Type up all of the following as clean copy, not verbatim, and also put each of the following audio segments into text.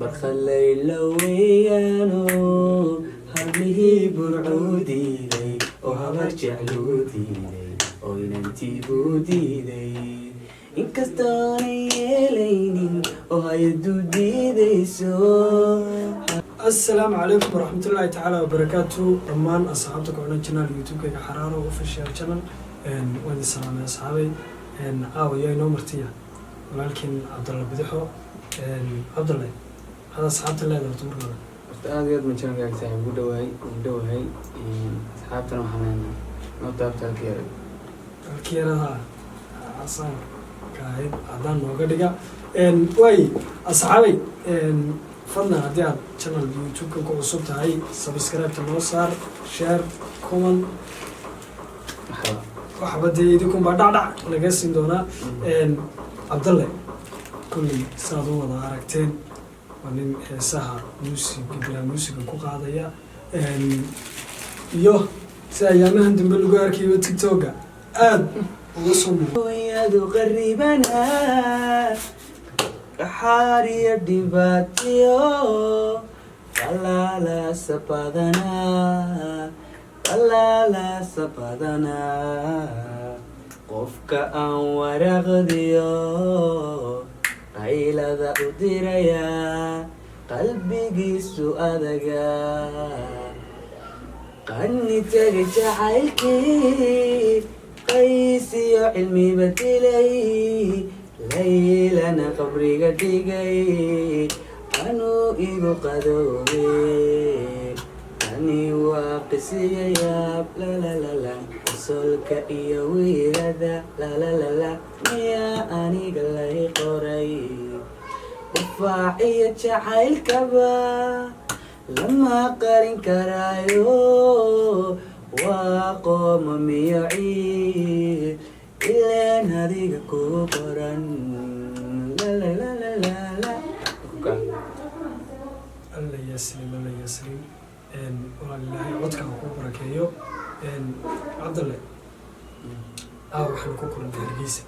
بخلي لويانو هبلي برعودي لي وهبرجع لودي لي ويننتي بودي لي إنكستاني ليني وهيدو دي ديسو. السلام عليكم ورحمة الله تعالى وبركاته. رمان أصحابتك وعنا جنال يوتيوب كي حرارة وفشيال جنال وين السلام يا أصحابي يا نومرتيا ولكن عبد الله بدحو عبد الله هذا أصحابت الله لو تمر هذا يد من شان قاعد ساعي بدوهاي أصحابتنا وحنانا نوتابت الكيرة ها عصام قاعد عدان نوغا واي أصحابي فضلا هدي aad channel YouTube ku cusub tahay subscribe ta noo saar share comment waxa badii idinku ba dhacdhac laga siin doona Abdalle kulli saad u wada aragteen waa nin heesaha music ku qaadaya iyo si ayaamahan dambe lagu arkayo TikTok aad uga soo muuqdo qaribana حاري دباتيو لا سبادنا قفك أن ورغديو قيل ذا أدريا قلبي قيسو أدقا قني ترجع حيكي قيسي علمي بتلي ليلنا قبري قديقي أنو إيقو قدوبي أني واقسي ياب لا لا لا لا وصلك إيا ويلدا لا لا لا لا ميا أني قلي قري وفاعية شعيل كبا لما قارن كرايو وقوم ميعي إلين هذيك كوكران لا لا لا لا لا لا الله يسلم والله عدك كوكرا كيو عبد الله وحنا كوكرا هرقيسة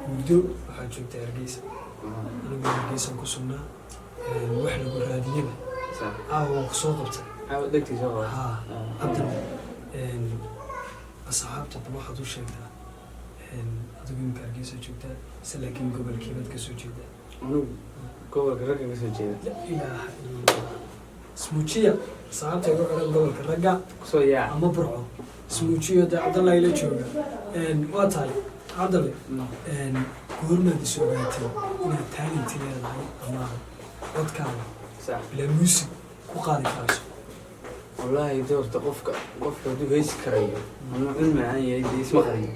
مدو waxaa joogta Hargeysa anigu Hargeysa ku sugnaa wax lagu raadiyay ku soo qabtay degtii soo Abdalle asxaabta waxaad u sheegtaa adigu inka Hargeysa joogtaa laakiin gobolkeed ka soo jeeda gobolka ragga ka soo jeeda la ilaaha illallah smuujiya asxaabta ugu xiran gobolka ragga soo yaa ama burco smuujiya Abdalle ila jooga waa tahay Abdalle goormaad soo gaartay inaad talent leedahay ama codkaaga sax bila music ku qaadi karayso والله دورت قفك دو هيس كريه أنا علم معايا يدي اسمه كريه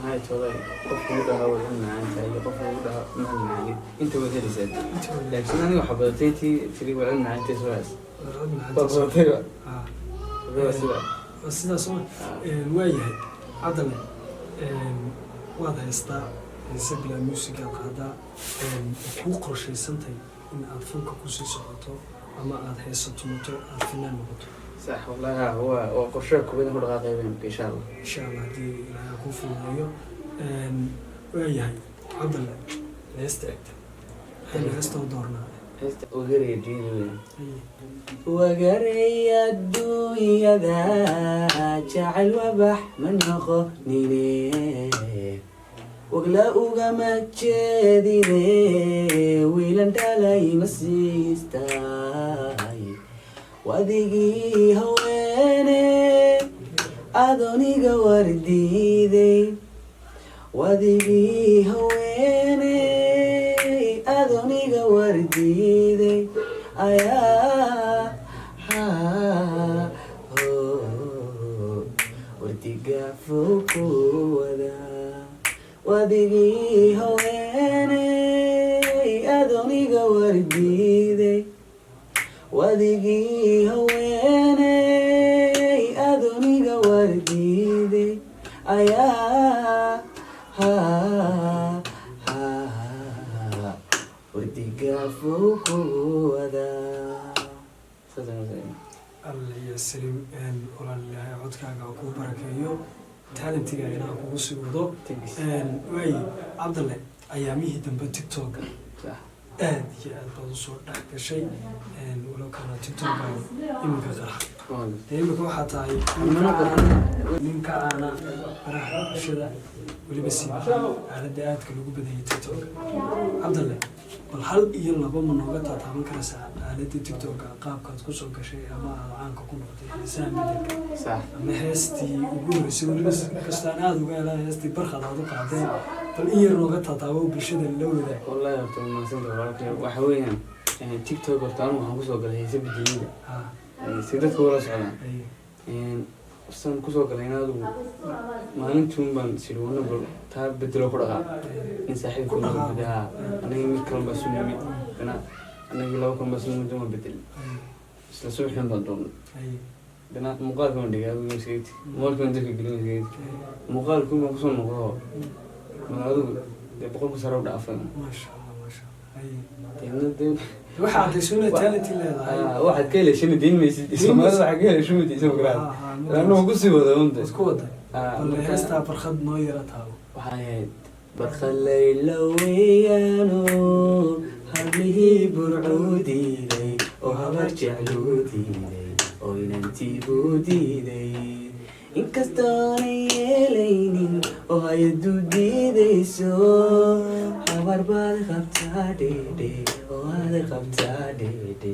هاي والله قفك وده هو علم معايا قفك وده ما معايا أنت وذلك زاد لكن أنا وحبيتي تري وعلم معايا تسواس بس ده صون وايه عدل واضح يستا يسجل الموسيقى هذا وقرر شيء سنتي إن أفنك كوسي صوته أما أنا هيصة تموت الفنان موت صح والله هو قرشك وبين هو الغاقبين إن شاء الله إن شاء الله دي لا يكون في النيو وياي عبد الله ليستعد هل دورنا وغيري الدنيا وغيري الدنيا ذا جعل وبح من يخوني وقلا وقما تشديني ويلان تالاي مسيستاي واديقي هويني أدوني قوارديدي واديقي هويني أدوني قوارديدي أيا ها ورديقا فوق ودا واديقي هويني أدوني قوارديدي واديقي هويني أدوني قوارديدي أيا ها ورديقا فوق ودا الله يسلم والله عدك أكو بركيو talentiga inaan kugu sii wado way Abdalle ayaamihii dambe TikTok aad iyo aad baad usoo dhex gashay walow kana tiktok iminka qarax iminka waxaa tahay ninka aana qaraxa bulshada weliba siiba aaladda aadka lagu badayay tiktok cabdalle bal hal iyo laba ma nooga taataaban karaysaa aaladda tiktok qaabkaad kusoo gashay ama aad caanka ku noqotay heesaha bedelka ama heestii ugu horeysay weliba kastaan aada uga helaan heestii barkhad aad u qaadeen bal in yar nooga taataabo bulshada la wadaag wallahi horta maasanta walaalkay waxa weeyaan tiktok horta anigu waxaan kusoo galay heesa bedelida si dadka wala socdaan san kusoo galay inaadu maalintuun baan siri wana bal taa bedelo ku dhaqaa in saaxiibku bedaa anagii mid kalan baa soo nimid dana anagii laba kalan baa soo nimid uma bedel isla subaxin baan doonay dana muuqaalka waan dhigay adigu maskayti moolka waan dadka gelin maskayti muuqaalku baan kusoo noqdo magaaladugu dee boqolku sare u dhaafay maasha allah maasha waxaad ka helashana diin maysid soomaalida waxaa ka helashama diisa magaraa anuu kusii wada unta isku wada bal heestaa barkhad noo yara taabo waxay ahayd barkhad layla weeyaano hablihii burcuu diiday oo habar jecluu diiday oo inantii buu diiday inkastoonay yeelaynin oo hay-adu diidayso habar baad qabtaa dheedhe oo aada qabtaa dheedhe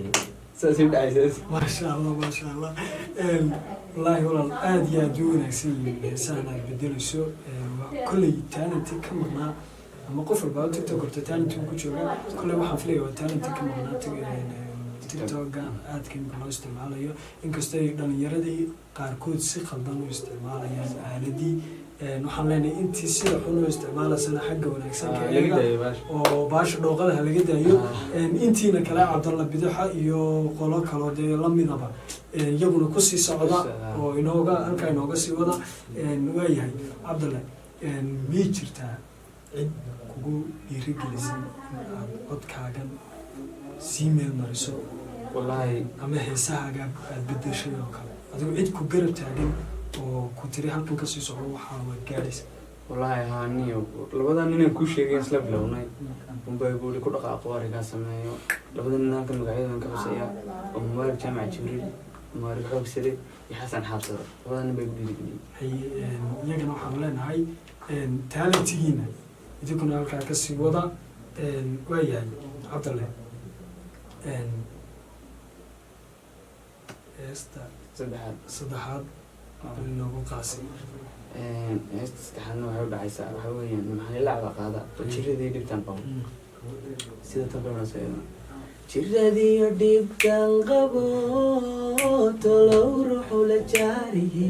saasay dhacaysaas maasha allah maasha allah wallaahi walaal aada iyo aada u wanaagsan yihiin heesahan aad bedelayso kolley talentii ka maqnaa ama qof walbaa tiktok horta talentii ku jooga kolley waxaan filaya waa talentii ka maqnaa tiktoka aadka imika loo isticmaalayo inkastoo ay dhalinyaradii qaarkood si khaldan u isticmaalayaan aaladii waxaan leenahay intii sida xun u isticmaalaysana xagga wanaagsanka eega oo baasha dhooqada ha laga daayo intiina kale cabdalla bidaxa iyo qolo kaloo dee lamidaba iyaguna kusii socda oo inooga halkaa inooga sii wada waayahay cabdalle miyay jirtaa cid kugu dhiirigelisay in aad codkaagan sii meel mariso wallahi ama heesahaaga aad bedeshay oo kale adigu cid ku garab taagan oo ku tiri halkan kasii socdo waxaa waad gaadhaysa wallahi haa niyo labada nin aan kuu sheegay isla bilownay unbay buuri ku dhaqaaqo arigaa sameeyo labada nin halkan magacyadan ka hoseeya oo mubaarak jaamac jibriil mubaarak xoogsade iyo xasan xaabsado labada nin bay ku dhiirigeliyey iyagana waxaan leenahay taalentigiina idinkuna halkaa kasii wada waayahay cabdalle heesta saddexaad inoogu qaasi heesta saddexaadna waxay u dhacaysaa waxaa weeyaan maxalilacba qaada oo jiradii dhibtan qabo sida tan kaonaseeda jiradiyo dhibtan qabo tolow ruuxu la jaarihi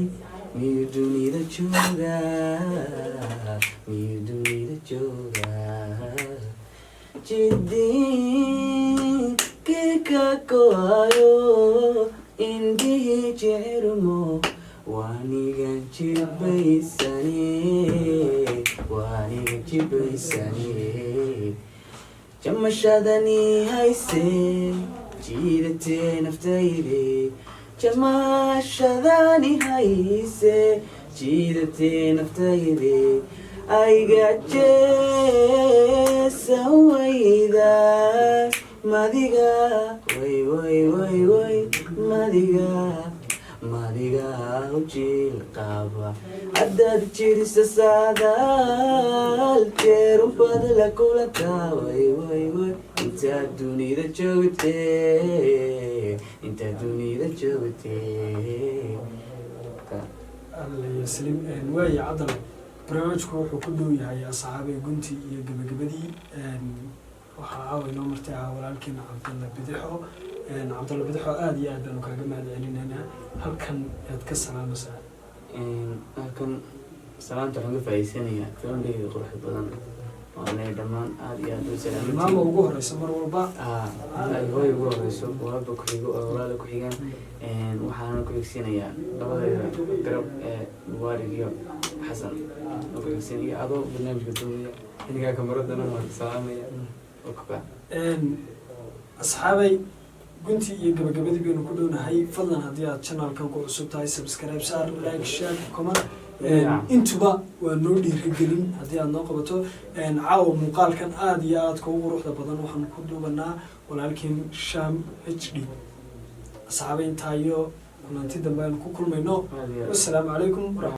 miyuu dunida joogaa miyuu dunida joogaa jidin kika koayo indihii jeermo waanigan jibaysane jamashadani hayse jiidatee naftayde jamashadani hayse jiidatee naftayde aygajeesa wayda madiga way madiga ujiil qaba haddaad jirisa saadaal jeerubad la kulataa way intaad dunida joogtee allayaslim waaya cabdalle barnaamijku wuxuu ku dhow yahay asxaabay gunti iyo gabagabadii waxaa caawa inoo martay ahaa walaalkeena cabdalla bidixo cabdalla bidixo aada iyo aad baanu kaaga mahad celinaynaa halkan aad ka salaamaysaa halkan salaanta waxaan ka faa'iidsanayaa famileyga quruxda badan oo anay dhammaan aada iyo aada u salaamantiin maama ugu horeysa mar walba hooy ugu horeyso walaaba ku-xigo oo walaala ku-xigaan waxaana ku xigsiinayaa labadeeda garab ee mubaarig iyo xasan oo ku xigsiinaya adoo barnaamijka duumaya xiligaa kamaradana waan salaamaya oo kuka asxaabay guntii iyo gabagabadii baynu ku dhownahay fadlan haddii aad channelkan ku cusub tahay subscribe saar like share comment intuba waa noo dhiirigelin haddii aad noo qabato caawa muuqaalkan aada iyo aadka ugu quruxda badan waxaan ku duubanaa walaalkiin Sham HD asxaabay intaa iyo kulanti dambe aan ku kulmayno wassalaamu calaykum.